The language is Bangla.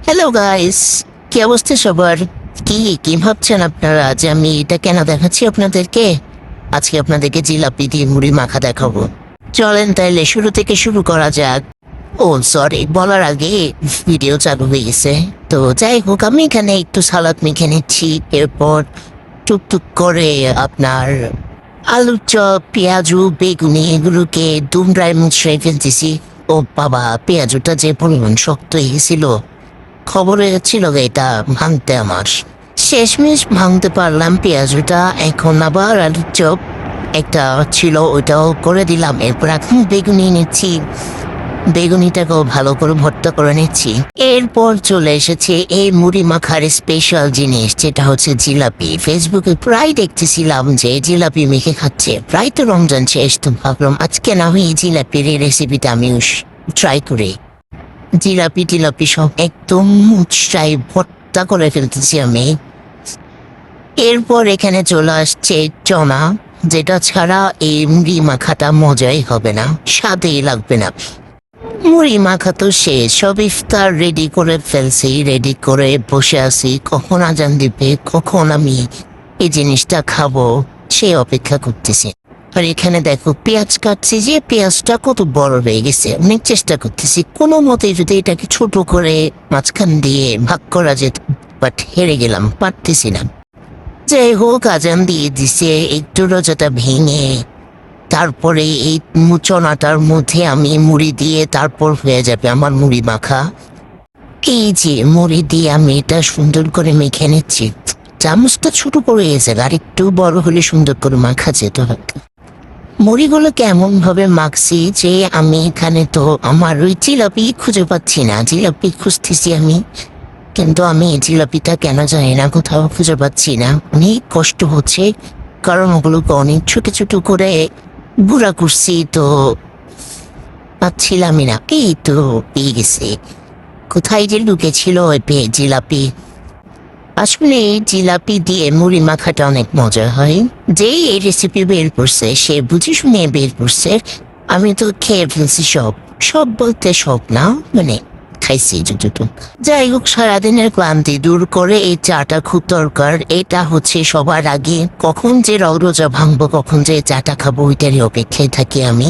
হ্যালো গাইস, কি অবস্থা সবার? কি কি ভাবছেন আপনারা যে আমি এটা কেন দেখাচ্ছি আপনাদেরকে? আজকে আপনাদেরকে জিলাপি দিয়ে মুড়ি মাখা দেখাবো। চলেন তাইলে শুরু থেকে শুরু করা যাক। ও সরি, বলার আগে ভিডিও চালু হয়ে গেছে। তো যাই হোক, আমি এখানে একটু সালাদ মেখে নিচ্ছি, এরপর টুকটুক করে আপনার আলুর চপ, পেঁয়াজু, বেগুনি এগুলোকে দুমড়ায় মুচড়ায় ফেলতেছি। ও বাবা, পেঁয়াজুটা যে পরিমাণ শক্ত হয়ে গেছিল, খবরে ছিল এটা ভাঙতে আমার। শেষমেশ ভাঙতে পারলাম পেঁয়াজুটা। এখন আবার আলুর চপ একটা ছিল, ওইটাও করে দিলাম। এরপর এখন বেগুনি নিচ্ছি, বেগুনিটাকেও ভালো করে ভর্তা করে নিচ্ছি। এরপর চলে এসেছে এই মুড়ি মাখার স্পেশাল জিনিস, যেটা হচ্ছে জিলাপি। ফেসবুকে প্রায় দেখতেছিলাম যে জিলাপি মেখে খাচ্ছে, প্রায় তো রমজান শেষ, তো ভাবলাম আজকে না হয় এই জিলাপির এই রেসিপিটা আমি ট্রাই করি। জিলাপি টিলাপি সব একদম উৎসাহী ভর্তা করে ফেলতেছি আমি। এরপর এখানে চলে আসছে চনা, যেটা ছাড়া এই মুড়ি মাখাটা মজাই হবে না, স্বাদেই লাগবে না। মুড়ি মাখা তো শেষ, সব ইফতার রেডি করে ফেলছি, রেডি করে বসে আছি কখন আজান দিবে, কখন আমি এই জিনিসটা খাবো সে অপেক্ষা করতেছি। আর এখানে দেখো পেঁয়াজ কাটছি, যে পেঁয়াজটা কত বড় হয়ে গেছে। অনেক চেষ্টা করতেছি কোনো মতে যদি এটাকে ছোট করে মাঝখান দিয়ে ভাগ করা যেত, বাট হেরে গেলাম, পারতেছি না। যাই হোক, আজান দিয়ে দিছে, একটু রোজাটা ভেঙে তারপরে এই চনাটার মধ্যে আমি মুড়ি দিয়ে তারপর হয়ে যাবে আমার মুড়ি মাখা। এই যে মুড়ি দিয়ে আমি এটা সুন্দর করে মেখে নিচ্ছি। চামচটা ছোট পড়ে গেছে, আর একটু বড় হলে সুন্দর করে মাখা যেত হয়তো। মুড়িগুলো কেমন ভাবে মাখছি যে আমি এখানে তো আমার ওই জিলাপি খুঁজে পাচ্ছি না। জিলাপি খুঁজতেছি আমি, কিন্তু আমি জিলাপিটা কেন জানি না, কোথাও খুঁজে পাচ্ছি না। অনেক কষ্ট হচ্ছে, কারণ ওগুলোকে অনেক ছোট ছোট করে গুঁড়া করছি, তো পাচ্ছিলামই না। এই তো পেয়ে গেছে, কোথায় যে লুকেছিল ওই জিলাপি। আসলে এই জিলাপি দিয়ে মুড়ি মাখাটা অনেক মজা হয়। যেই এই রেসিপি বের করছে সে বুঝে শুনে বের করছে। আমি তো খেয়ে ফেলছি সব, সব বলতে সব না, মানে খাইছি যতটুকু। যাই হোক, সারাদিনের ক্লান্তি দূর করে এই চাটা খুব দরকার। এটা হচ্ছে সবার আগে, কখন যে রোজা ভাঙবো, কখন যে চাটা খাবো, ওইটারই অপেক্ষায় থাকি আমি।